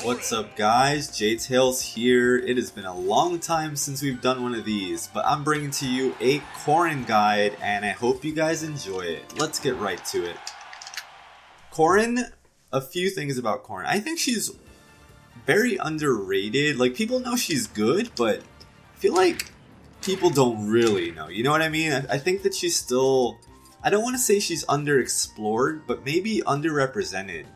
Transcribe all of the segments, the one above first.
What's up guys, JTails here. It has been a long time since we've done one of these, but I'm bringing to you a Corrin guide and I hope you guys enjoy it. Let's get right to it. Corrin, a few things about Corrin. I think she's very underrated. Like, people know she's good, but I feel like people don't really know. You know what I mean? I think that she's still, I don't want to say she's underexplored, but maybe underrepresented.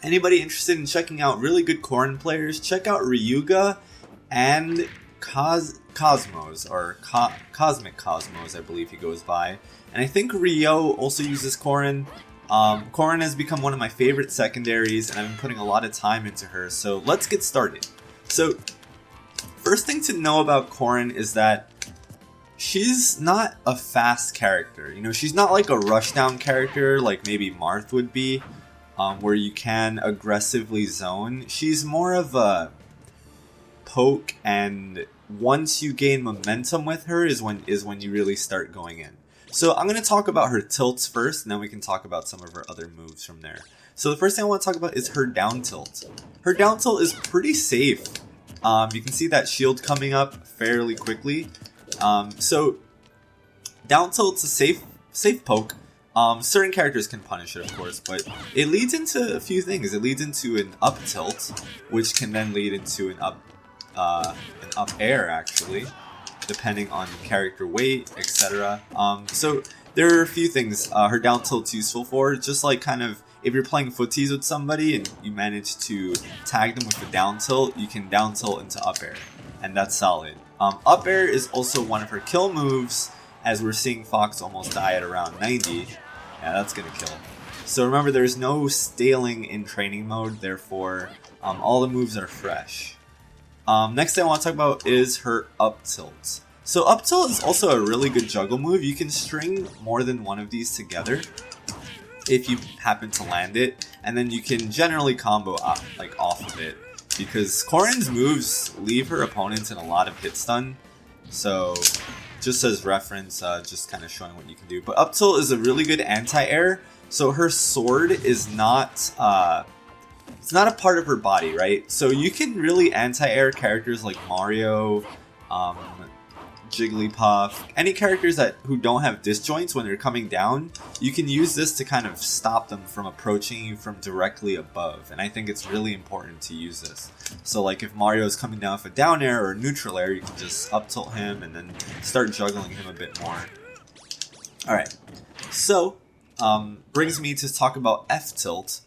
Anybody interested in checking out really good Corrin players, check out Ryuga and Cosmos, or Cosmic Cosmos, I believe he goes by. And I think Ryo also uses Corrin. Corrin has become one of my favorite secondaries, and I've been putting a lot of time into her, so let's get started. So, first thing to know about Corrin is that she's not a fast character. You know, she's not like a rushdown character like maybe Marth would be. Where you can aggressively zone. She's more of a poke, and once you gain momentum with her is when you really start going in. So I'm going to talk about her tilts first, and then we can talk about some of her other moves from there. So the first thing I want to talk about is her down tilt. Her down tilt is pretty safe. You can see that shield coming up fairly quickly. So down tilt's a safe poke. Certain characters can punish it, of course, but it leads into a few things. It leads into an up tilt, which can then lead into an up air, actually, depending on character weight, etc. So there are a few things her down tilt's useful for. Just like kind of if you're playing footies with somebody and you manage to tag them with the down tilt, you can down tilt into up air, and that's solid. Up air is also one of her kill moves, as we're seeing Fox almost die at around 90. Yeah, that's gonna kill. So remember, there's no staling in training mode, therefore all the moves are fresh. Next thing I want to talk about is her up tilt. So up tilt is also a really good juggle move. You can string more than one of these together if you happen to land it, and then you can generally combo off of it, because Corrin's moves leave her opponents in a lot of hit stun. So just as reference, just kind of showing what you can do. But up tilt is a really good anti-air. So her sword is not, it's not a part of her body, right? So you can really anti-air characters like Mario, Jigglypuff, any characters who don't have disjoints when they're coming down. You can use this to kind of stop them from approaching you from directly above, and I think it's really important to use this. So like if Mario is coming down with a down air or a neutral air, you can just up tilt him and then start juggling him a bit more. Alright, so brings me to talk about F tilt.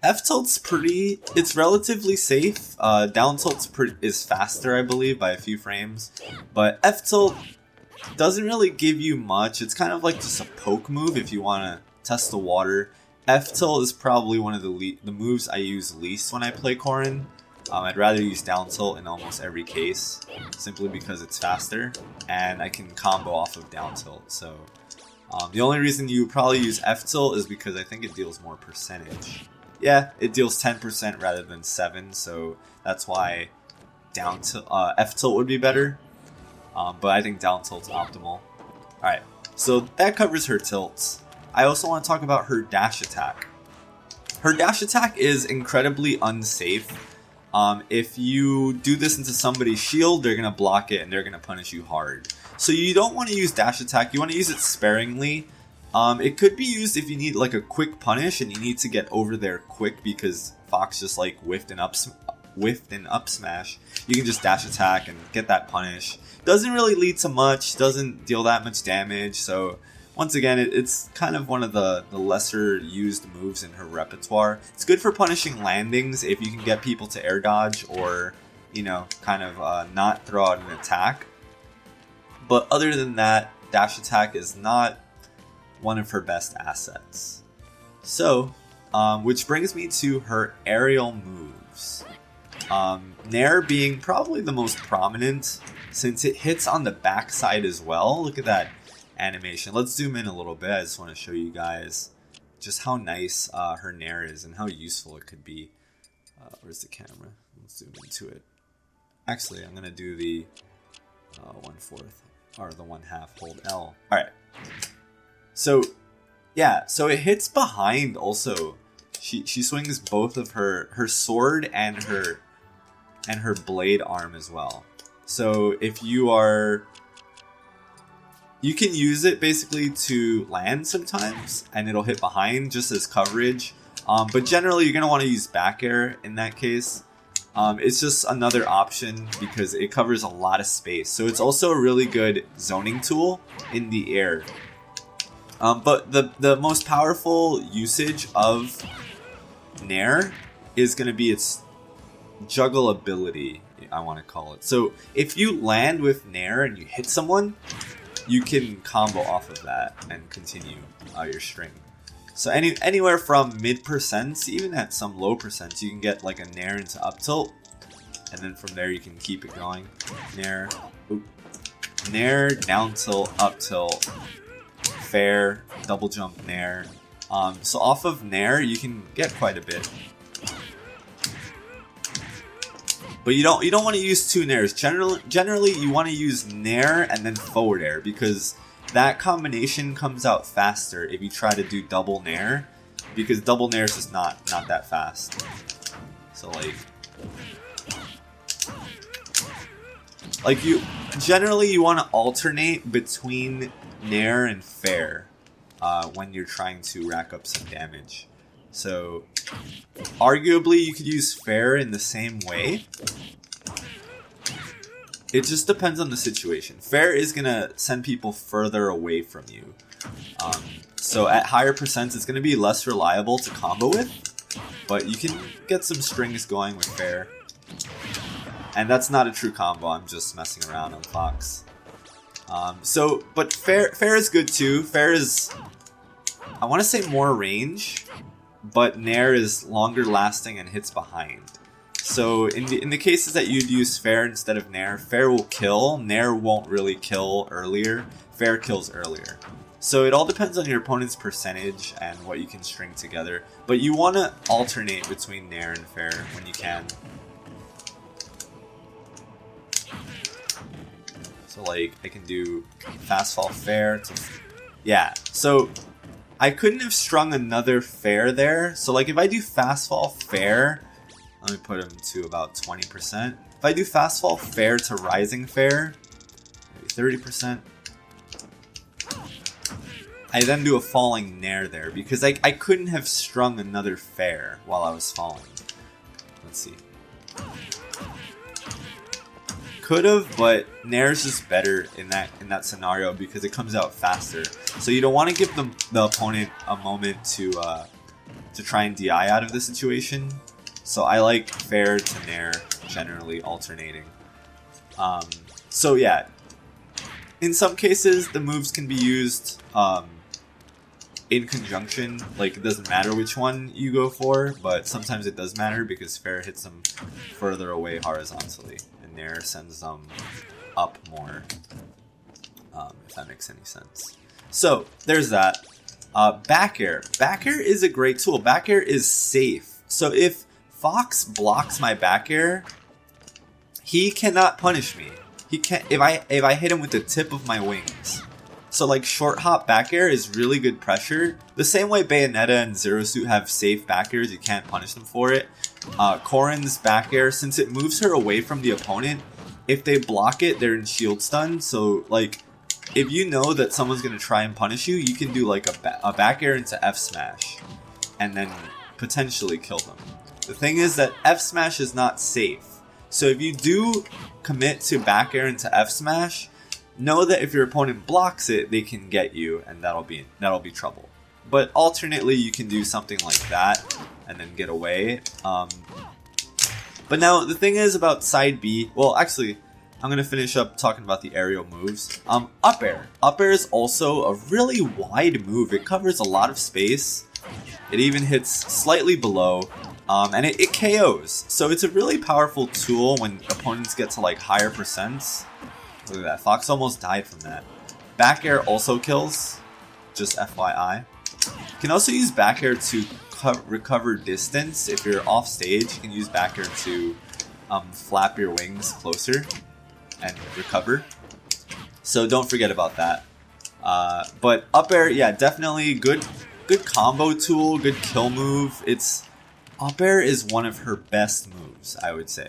F tilt's it's relatively safe. Down tilt is faster, I believe, by a few frames. But F tilt doesn't really give you much. It's kind of like just a poke move if you want to test the water. F tilt is probably one of the moves I use least when I play Corrin. I'd rather use down tilt in almost every case, simply because it's faster, and I can combo off of down tilt. So the only reason you probably use F tilt is because I think it deals more percentage. Yeah, it deals 10% rather than 7%, so that's why F tilt would be better. But I think down tilt's optimal. Alright, so that covers her tilts. I also want to talk about her dash attack. Her dash attack is incredibly unsafe. If you do this into somebody's shield, they're going to block it and they're going to punish you hard. So you don't want to use dash attack, you want to use it sparingly. It could be used if you need like a quick punish and you need to get over there quick because Fox just like whiffed and up smash. You can just dash attack and get that punish. Doesn't really lead to much, doesn't deal that much damage, so once again, it's kind of one of the lesser used moves in her repertoire. It's good for punishing landings if you can get people to air dodge or, you know, kind of not throw out an attack. But other than that, dash attack is not one of her best assets. So, which brings me to her aerial moves. Nair being probably the most prominent since it hits on the backside as well. Look at that animation. Let's zoom in a little bit. I just want to show you guys just how nice her Nair is and how useful it could be. Where's the camera? Let's zoom into it. Actually, I'm going to do the 1/4 or the 1/2 hold L. Alright. So, yeah, so it hits behind also She swings both of her sword and her blade arm as well. So if you can use it basically to land sometimes, and it'll hit behind just as coverage. But generally, you're gonna want to use back air in that case. It's just another option because it covers a lot of space. So it's also a really good zoning tool in the air. But the most powerful usage of Nair is going to be its juggle ability, I want to call it. So if you land with Nair and you hit someone, you can combo off of that and continue your string. So anywhere from mid percents, even at some low percents, you can get like a Nair into up tilt, and then from there you can keep it going. Nair, Nair, down tilt, up tilt, fair, double jump Nair. So off of Nair you can get quite a bit. But you don't want to use two Nairs. Generally you want to use Nair and then forward air, because that combination comes out faster if you try to do double Nair, because double Nair is just not that fast. So like you want to alternate between Nair and fair when you're trying to rack up some damage. So arguably you could use fair in the same way. It just depends on the situation. Fair is going to send people further away from you. So at higher percents, it's going to be less reliable to combo with. But you can get some strings going with fair. And that's not a true combo. I'm just messing around on Fox. But fair is good too. Fair is, I want to say more range. But Nair is longer lasting and hits behind. So in the cases that you'd use fair instead of Nair, fair will kill. Nair won't really kill earlier. Fair kills earlier. So it all depends on your opponent's percentage and what you can string together. But you want to alternate between Nair and fair when you can. So like I can do fast fall fair to, yeah. So I couldn't have strung another fair there. So like if I do fast fall fair, let me put him to about 20%. If I do fast fall fair to rising fair, maybe 30%. I then do a falling Nair there because I couldn't have strung another fair while I was falling. Let's see. Could have, but Nair's just better in that scenario because it comes out faster. So you don't want to give the opponent a moment to try and DI out of the situation. So I like fair to Nair, generally alternating. So yeah, in some cases the moves can be used in conjunction. Like it doesn't matter which one you go for, but sometimes it does matter because fair hits them further away horizontally, and Nair sends them up more. If that makes any sense. So there's that. Back air. Back air is a great tool. Back air is safe. So if Fox blocks my back air, he cannot punish me. He can't if I hit him with the tip of my wings. So like short hop back air is really good pressure. The same way Bayonetta and Zero Suit have safe back airs, you can't punish them for it. Corrin's back air, since it moves her away from the opponent, if they block it, they're in shield stun. So like if you know that someone's gonna try and punish you, you can do like a back air into F smash and then potentially kill them. The thing is that F smash is not safe. So if you do commit to back air into F smash, know that if your opponent blocks it, they can get you, and that'll be trouble. But alternately, you can do something like that and then get away. But now the thing is about side B. Well, actually, I'm gonna finish up talking about the aerial moves. Up air. Up air is also a really wide move. It covers a lot of space. It even hits slightly below. And it KOs. So it's a really powerful tool when opponents get to like higher percents. Look at that. Fox almost died from that. Back air also kills. Just FYI. You can also use back air to recover distance. If you're off stage, you can use back air to flap your wings closer and recover. So don't forget about that. But up air, yeah, definitely good good combo tool, good kill move. Up air is one of her best moves, I would say.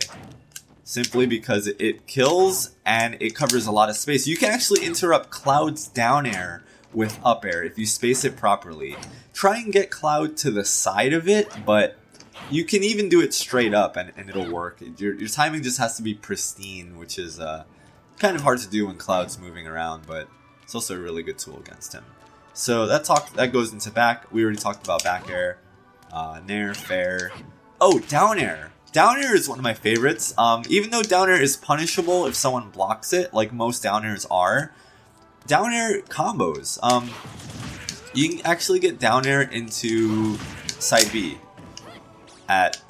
Simply because it kills and it covers a lot of space. You can actually interrupt Cloud's down air with up air if you space it properly. Try and get Cloud to the side of it, but you can even do it straight up and it'll work. Your timing just has to be pristine, which is kind of hard to do when Cloud's moving around, but it's also a really good tool against him. So that goes into back. We already talked about back air, nair, fair. Oh, down air. Down air is one of my favorites. Even though down air is punishable if someone blocks it, like most down airs are, down air combos. You can actually get down air into side B at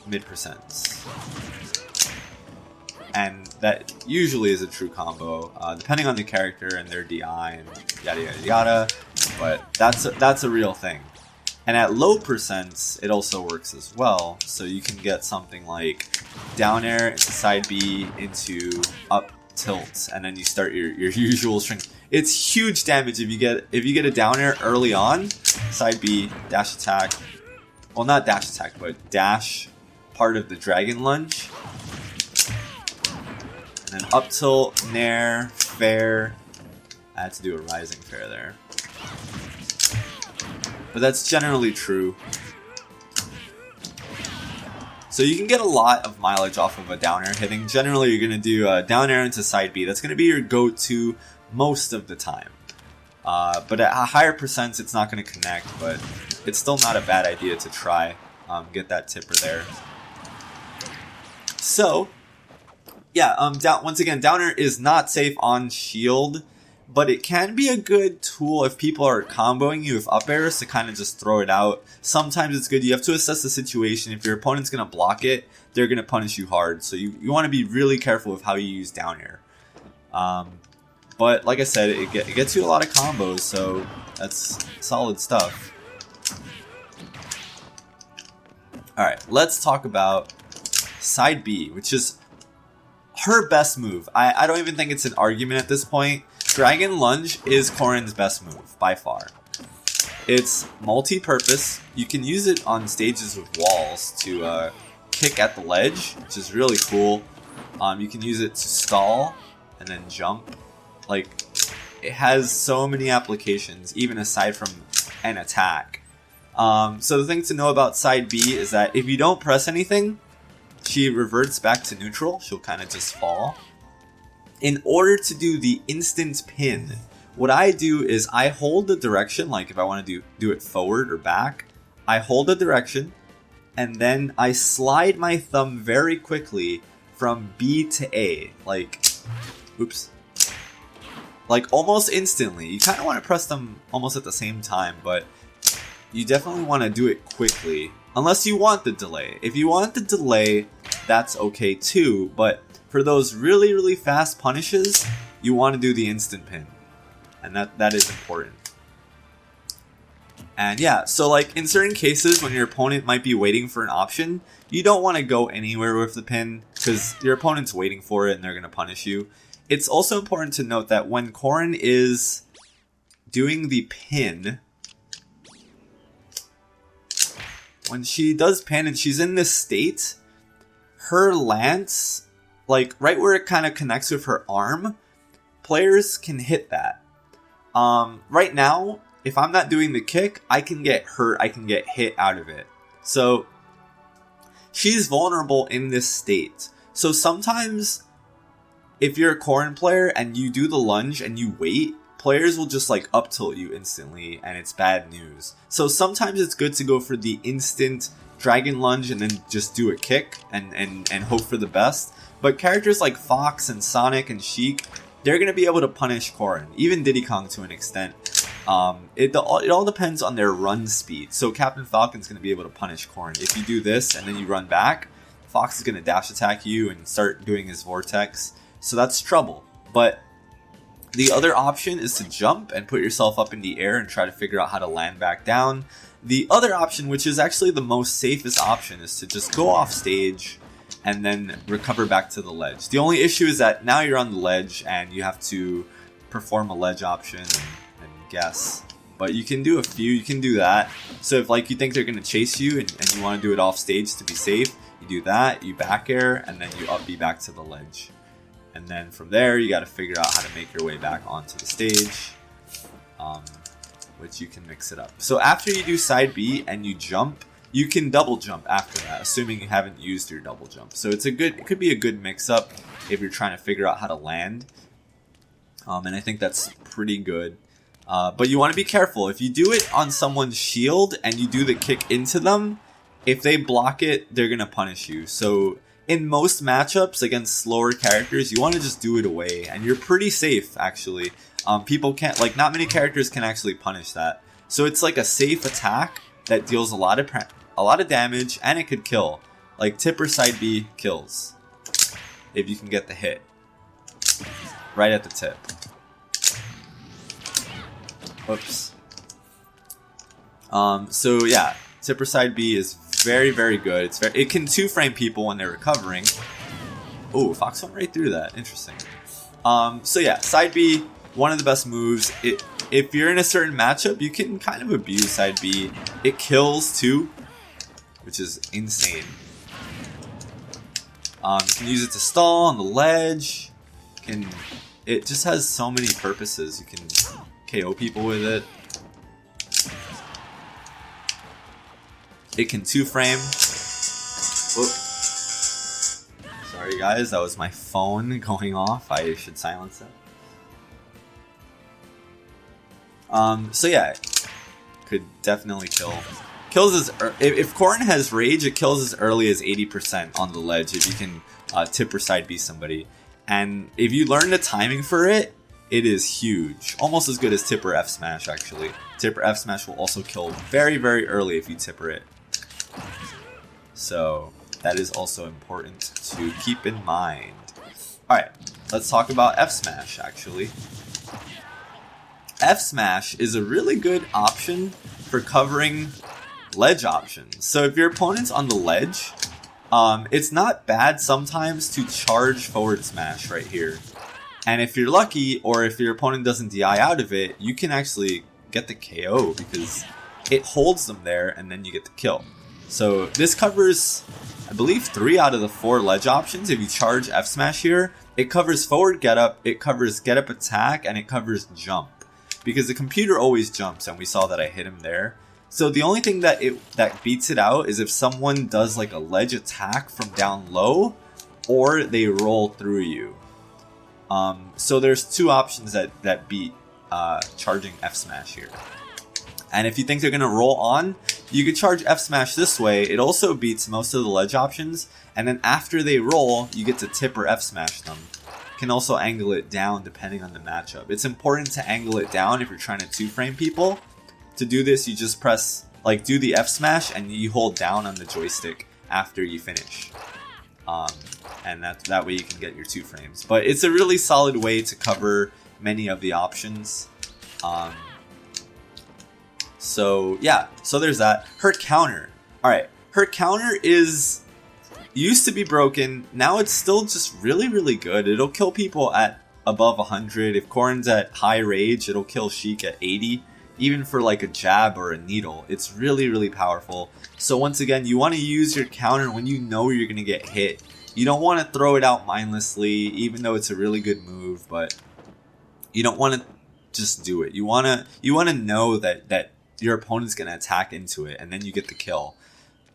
mid percents. And that usually is a true combo, depending on the character and their DI and yada yada yada. But that's a real thing. And at low percents, it also works as well. So you can get something like down air into side B into up tilt, and then you start your usual string. It's huge damage if you get a down air early on. Side B, dash attack. Well, not dash attack, but dash part of the dragon lunge. And then up tilt, nair, fair. I had to do a rising fair there. But that's generally true. So you can get a lot of mileage off of a down air hitting. Generally, you're going to do a down air into side B. That's going to be your go-to most of the time. But at higher percents, it's not going to connect, but it's still not a bad idea to try. Get that tipper there. So, yeah, once again, down air is not safe on shield, but it can be a good tool if people are comboing you with up airs to kind of just throw it out. Sometimes it's good. You have to assess the situation. If your opponent's going to block it, they're going to punish you hard. So you want to be really careful with how you use down air. But like I said, it gets you a lot of combos, so that's solid stuff. Alright, let's talk about side B, which is her best move. I don't even think it's an argument at this point. Dragon Lunge is Corrin's best move, by far. It's multi-purpose. You can use it on stages with walls to kick at the ledge, which is really cool. You can use it to stall and then jump. Like, it has so many applications, even aside from an attack. So the thing to know about side B is that if you don't press anything, she reverts back to neutral. She'll kind of just fall. In order to do the instant pin, what I do is I hold the direction, like if I want to do it forward or back, I hold the direction, and then I slide my thumb very quickly from B to A, like, oops, like almost instantly. You kind of want to press them almost at the same time, but you definitely want to do it quickly, unless you want the delay. If you want the delay, that's okay too, but for those really, really fast punishes, you want to do the instant pin. And that is important. And yeah, so like in certain cases when your opponent might be waiting for an option, you don't want to go anywhere with the pin because your opponent's waiting for it and they're going to punish you. It's also important to note that when Corrin is doing the pin, when she does pin and she's in this state, her lance, like right where it kind of connects with her arm, players can hit that. Right now, if I'm not doing the kick, I can get hurt, I can get hit out of it. So she's vulnerable in this state. So sometimes if you're a Corrin player and you do the lunge and you wait, players will just like up tilt you instantly and it's bad news. So sometimes it's good to go for the instant dragon lunge and then just do a kick and hope for the best. But characters like Fox and Sonic and Sheik, they're going to be able to punish Corrin, even Diddy Kong to an extent. It all depends on their run speed. So Captain Falcon's going to be able to punish Corrin. If you do this and then you run back, Fox is going to dash attack you and start doing his vortex. So that's trouble. But the other option is to jump and put yourself up in the air and try to figure out how to land back down. The other option, which is actually the most safest option, is to just go off stage and then recover back to the ledge. The only issue is that now you're on the ledge and you have to perform a ledge option and guess. but you can do a few. You can do that. So if like you think they're gonna chase you and you want to do it off stage to be safe, you do that. You back air and then you up B back to the ledge, and then from there you got to figure out how to make your way back onto the stage, which you can mix it up. So after you do side B and you jump, you can double jump after that, assuming you haven't used your double jump. So it's a good, it could be a good mix up if you're trying to figure out how to land. And I think that's pretty good. But you want to be careful. If you do it on someone's shield and you do the kick into them, if they block it, they're going to punish you. So in most matchups against slower characters, you want to just do it away. And you're pretty safe, actually. People can't, like, not many characters can actually punish that. So it's like a safe attack that deals a lot of damage, and it could kill. Like tip or side B kills if you can get the hit right at the tip. Whoops. So yeah, tip or side B is very, very good. It can 2-frame people when they're recovering. Oh, Fox went right through that. Interesting. So yeah, side B, one of the best moves. If you're in a certain matchup, you can kind of abuse side B. It kills too, which is insane. You can use it to stall on the ledge. It just has so many purposes. You can KO people with it. It can 2-frame. Sorry guys, that was my phone going off. I should silence it. So yeah, could definitely kill. Kills if Corrin has rage, it kills as early as 80% on the ledge if you can tip or side B somebody. And if you learn the timing for it, it is huge. Almost as good as tip or F smash actually. Tip or F smash will also kill very, very early if you tipper it. So that is also important to keep in mind. Alright, let's talk about F smash actually. F smash is a really good option for covering ledge options. So if your opponent's on the ledge, it's not bad sometimes to charge forward smash right here. And if you're lucky, or if your opponent doesn't DI out of it, you can actually get the KO because it holds them there and then you get the kill. So this covers, I believe, 3 out of the 4 ledge options. If you charge F smash here, it covers forward get up, it covers get up attack, and it covers jump. Because the computer always jumps, and we saw that I hit him there. So the only thing that beats it out is if someone does like a ledge attack from down low, or they roll through you. So there's 2 options that beat charging F smash here. And if you think they're gonna roll on, you can charge F smash this way. It also beats most of the ledge options, and then after they roll, you get to tip or F smash them. Can also angle it down depending on the matchup. It's important to angle it down if you're trying to 2-frame people. To do this, you just press, like, do the F smash and you hold down on the joystick after you finish. And that way you can get your 2 frames. But it's a really solid way to cover many of the options. So yeah, so there's that. Her counter. Alright, her counter used to be broken. Now it's still just really, really good. It'll kill people at above 100. If Corrin's at high rage, it'll kill Sheik at 80. Even for like a jab or a needle. It's really, really powerful. So once again, you want to use your counter when you know you're going to get hit. You don't want to throw it out mindlessly, even though it's a really good move, but you don't want to just do it. You want to know that your opponent's going to attack into it, and then you get the kill.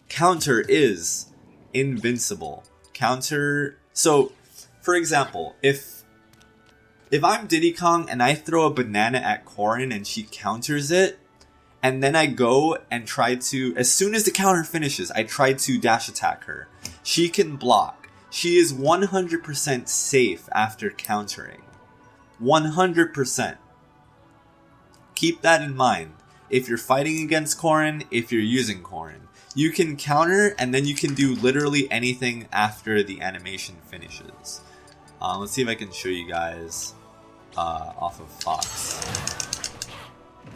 Counter is invincible. Counter. So, for example, if I'm Diddy Kong and I throw a banana at Corrin and she counters it, and then I go and try to, as soon as the counter finishes, I try to dash attack her. She can block. She is 100% safe after countering. 100%. Keep that in mind. If you're fighting against Corrin, if you're using Corrin. You can counter, and then you can do literally anything after the animation finishes. Let's see if I can show you guys off of Fox.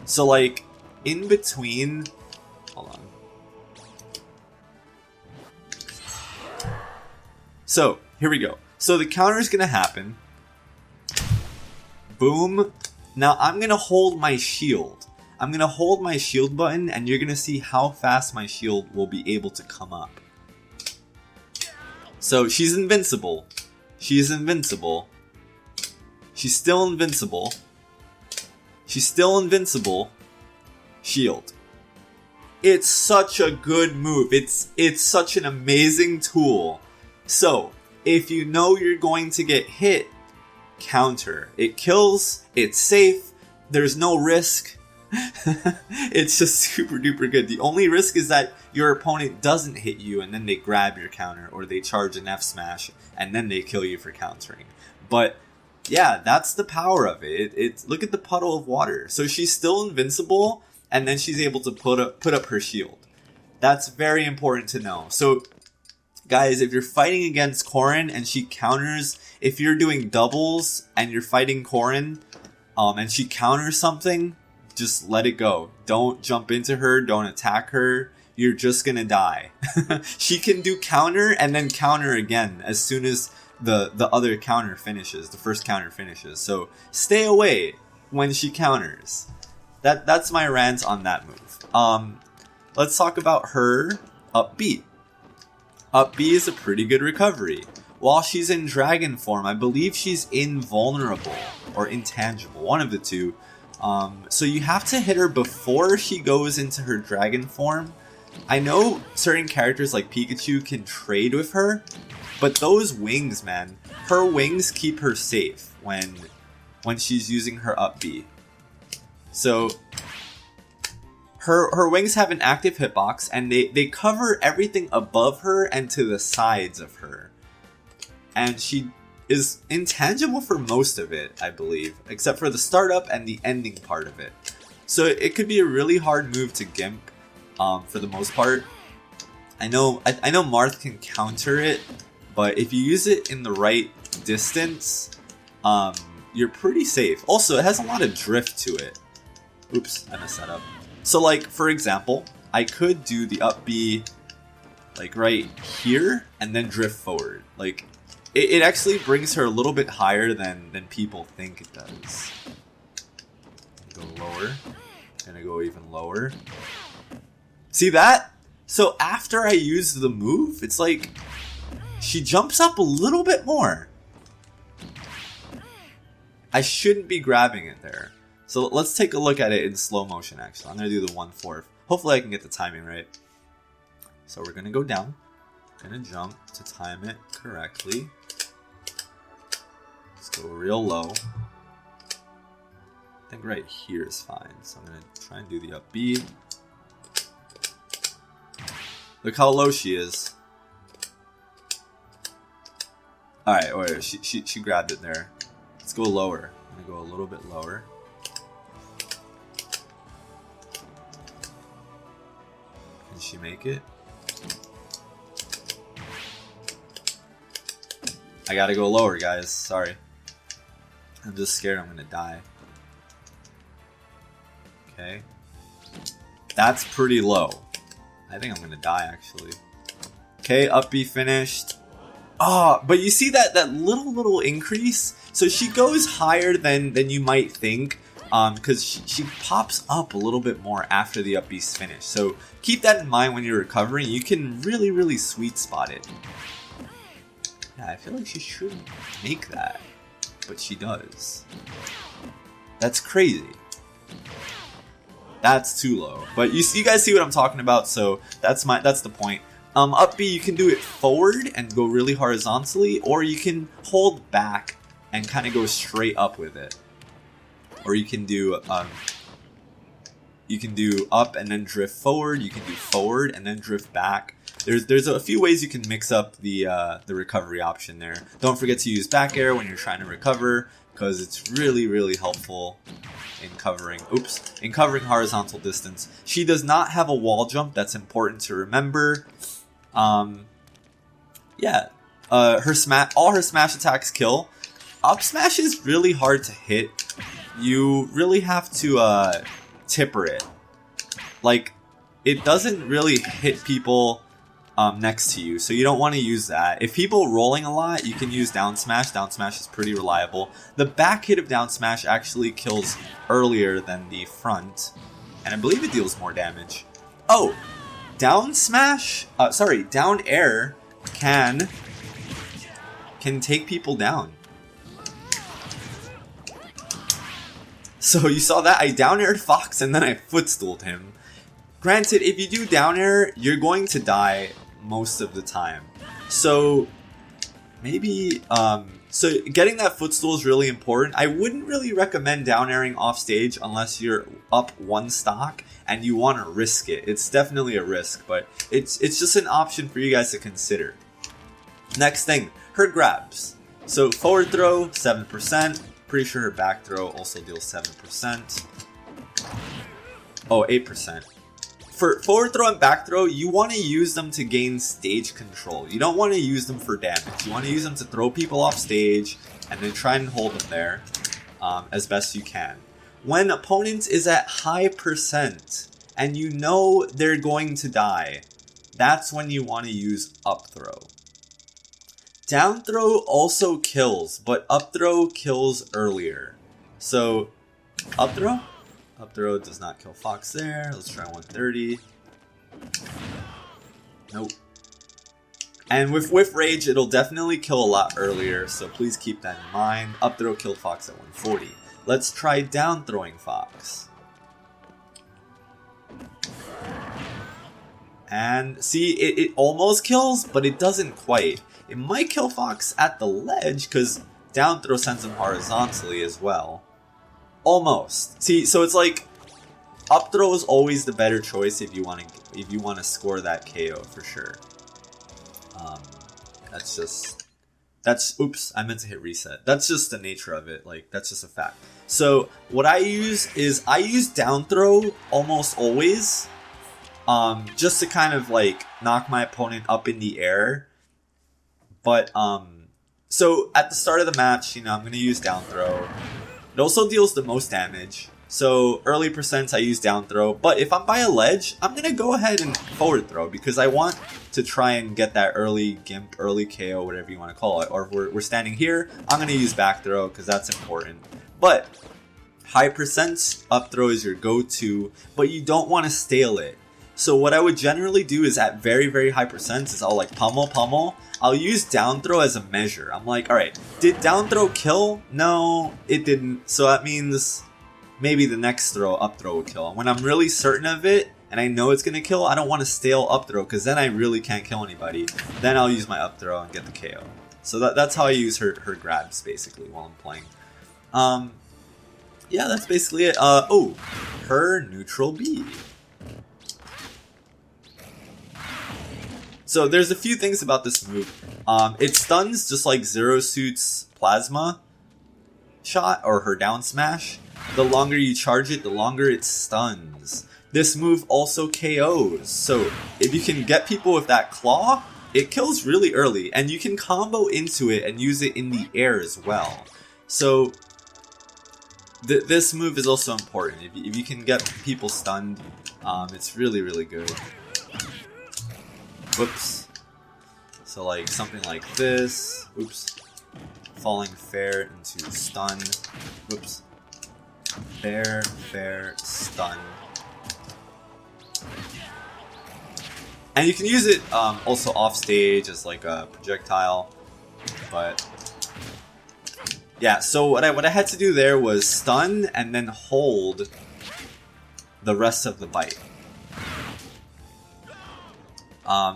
So like, in between... Hold on. So, here we go. So the counter is going to happen. Boom. Now I'm going to hold my shield. I'm going to hold my shield button and you're going to see how fast my shield will be able to come up. So she's invincible. She's invincible. She's still invincible. She's still invincible. Shield. It's such a good move. It's such an amazing tool. So, if you know you're going to get hit, counter. It kills, it's safe, there's no risk. It's just super duper good. The only risk is that your opponent doesn't hit you and then they grab your counter, or they charge an F smash and then they kill you for countering. But yeah, that's the power of it. It's look at the puddle of water. So she's still invincible, and then she's able to put up her shield. That's very important to know. So guys, if you're fighting against Corrin and she counters, if you're doing doubles and you're fighting Corrin and she counters something, just let it go. Don't jump into her, don't attack her. You're just gonna die. She can do counter and then counter again as soon as the other counter finishes, the first counter finishes. So stay away when she counters. That's my rant on that move. Let's talk about her up B. Up B is a pretty good recovery. While she's in dragon form, I believe she's invulnerable or intangible, one of the two. So you have to hit her before she goes into her dragon form. I know certain characters like Pikachu can trade with her, but those wings, man, her wings keep her safe when she's using her up B. So her wings have an active hitbox, and they cover everything above her and to the sides of her. And she is intangible for most of it, I believe, except for the startup and the ending part of it. So it could be a really hard move to gimp for the most part. I know Marth can counter it, but if you use it in the right distance, you're pretty safe. Also, it has a lot of drift to it. Oops, I messed that up. So like, for example, I could do the up B like right here and then drift forward. Like, it actually brings her a little bit higher than people think it does. Go lower. Gonna go even lower. See that? So after I use the move, it's like she jumps up a little bit more. I shouldn't be grabbing it there. So let's take a look at it in slow motion, actually. I'm going to do the 1/4. Hopefully I can get the timing right. So we're going to go down. Going to jump to time it correctly. Let's go real low. I think right here is fine. So I'm going to try and do the up B. Look how low she is. Alright, wait, she grabbed it there. Let's go lower. I'm going to go a little bit lower. Can she make it? I gotta go lower, guys. Sorry. I'm just scared I'm gonna die. Okay. That's pretty low. I think I'm gonna die, actually. Okay, up B finished. Oh, but you see that little increase? So she goes higher than you might think, because she pops up a little bit more after the up B's finished. So keep that in mind when you're recovering. You can really sweet spot it. Yeah, I feel like she shouldn't make that, but she does. That's crazy. That's too low. But you guys see what I'm talking about, so that's the point. Up B, you can do it forward and go really horizontally, or you can hold back and kind of go straight up with it. Or you can do up and then drift forward. You can do forward and then drift back. There's a few ways you can mix up the recovery option there. Don't forget to use back air when you're trying to recover, because it's really helpful in covering horizontal distance. She does not have a wall jump. That's important to remember. Yeah, all her smash attacks kill. Up smash is really hard to hit. You really have to tipper it. Like, it doesn't really hit people next to you, so you don't want to use that. If people rolling a lot, you can use down smash. Down smash is pretty reliable. The back hit of down smash actually kills earlier than the front. And I believe it deals more damage. Oh, down smash, down air can take people down. So you saw that, I down aired Fox and then I footstooled him. Granted, if you do down air, you're going to die most of the time. So maybe, so getting that footstool is really important. I wouldn't really recommend down airing off stage unless you're up one stock and you want to risk it. It's definitely a risk, but it's just an option for you guys to consider. Next thing, her grabs. So forward throw, 7%. Pretty sure her back throw also deals 7%. Oh, 8%. For forward throw and back throw, you want to use them to gain stage control. You don't want to use them for damage. You want to use them to throw people off stage and then try and hold them there as best you can. When opponent is at high percent and you know they're going to die, that's when you want to use up throw. Down throw also kills, but up throw kills earlier. So up throw? Up throw does not kill Fox there. Let's try 130. Nope. And with Rage, it'll definitely kill a lot earlier, so please keep that in mind. Up throw killed Fox at 140. Let's try down throwing Fox. And see, it almost kills, but it doesn't quite. It might kill Fox at the ledge, because down throw sends him horizontally as well. Almost. See, so it's like up throw is always the better choice if you want to score that KO for sure. Oops, I meant to hit reset. That's just the nature of it. Like, that's just a fact. So what I use down throw almost always, just to kind of like knock my opponent up in the air. But so at the start of the match, you know, I'm gonna use down throw. It also deals the most damage. So early percents I use down throw, but if I'm by a ledge, I'm gonna go ahead and forward throw because I want to try and get that early gimp, early KO, whatever you want to call it. Or if we're standing here, I'm gonna use back throw because that's important. But high percents, up throw is your go-to, but you don't want to stale it. So what I would generally do is at very, very high percents is I'll like pummel. I'll use down throw as a measure. I'm like, alright, did down throw kill? No, it didn't. So that means maybe the next throw, up throw, will kill. And when I'm really certain of it, and I know it's going to kill, I don't want to stale up throw, because then I really can't kill anybody. Then I'll use my up throw and get the KO. So that's how I use her grabs, basically, while I'm playing. Yeah, that's basically it. Oh, her neutral B. So there's a few things about this move. It stuns just like Zero Suit's plasma shot or her down smash. The longer you charge it, the longer it stuns. This move also KOs. So if you can get people with that claw, it kills really early. And you can combo into it and use it in the air as well. So this move is also important. If you can get people stunned, it's really, really good. Whoops. So like something like this. Oops. Falling fair into stun. Whoops. Fair, stun. And you can use it also off stage as like a projectile. But yeah, so what I had to do there was stun and then hold the rest of the bite.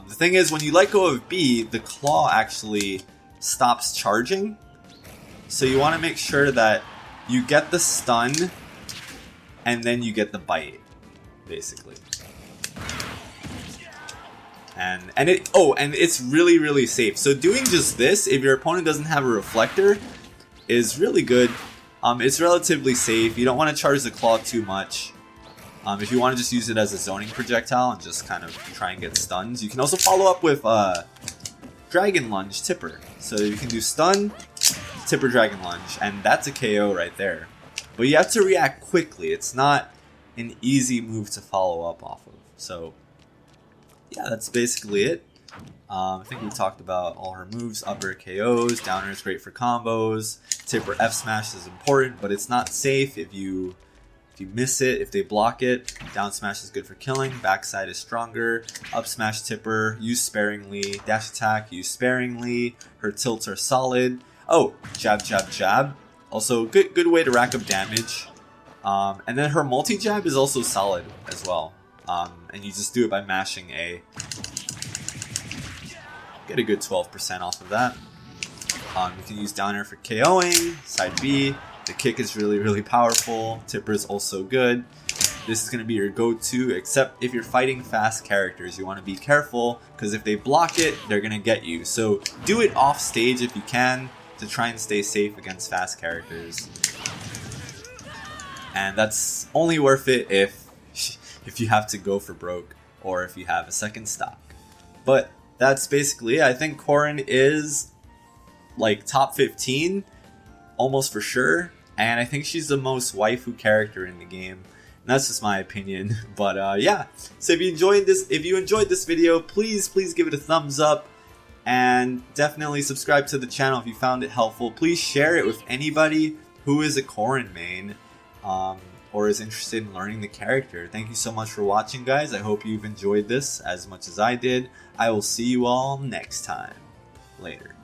The thing is, when you let go of B, the claw actually stops charging. So you want to make sure that you get the stun and then you get the bite, basically. And it's really, really safe. So doing just this, if your opponent doesn't have a reflector, is really good. It's relatively safe. You don't want to charge the claw too much. If you want to just use it as a zoning projectile and just kind of try and get stuns, you can also follow up with Dragon Lunge Tipper. So you can do stun, Tipper Dragon Lunge, and that's a KO right there. But you have to react quickly. It's not an easy move to follow up off of. So yeah, that's basically it. I think we talked about all her moves. Up air KOs, down air is great for combos. Tipper F smash is important, but it's not safe if you If you miss it, if they block it, down smash is good for killing, backside is stronger, up smash tipper, use sparingly, dash attack, use sparingly, her tilts are solid. Oh, jab, jab, jab. Also, good way to rack up damage. And then her multi-jab is also solid as well. And you just do it by mashing A. Get a good 12% off of that. You can use down air for KOing, side B. The kick is really powerful. Tipper is also good. This is going to be your go-to, except if you're fighting fast characters. You want to be careful, because if they block it, they're going to get you. So do it off stage if you can, to try and stay safe against fast characters. And that's only worth it if you have to go for broke, or if you have a second stock. But that's basically it. I think Corrin is like top 15, almost for sure, and I think she's the most waifu character in the game. And that's just my opinion. But yeah, so if you enjoyed this video, please give it a thumbs up, and definitely subscribe to the channel if you found it helpful. Please share it with anybody who is a Corrin main, or is interested in learning the character. Thank you so much for watching, guys. I hope you've enjoyed this as much as I did. I will see you all next time. Later.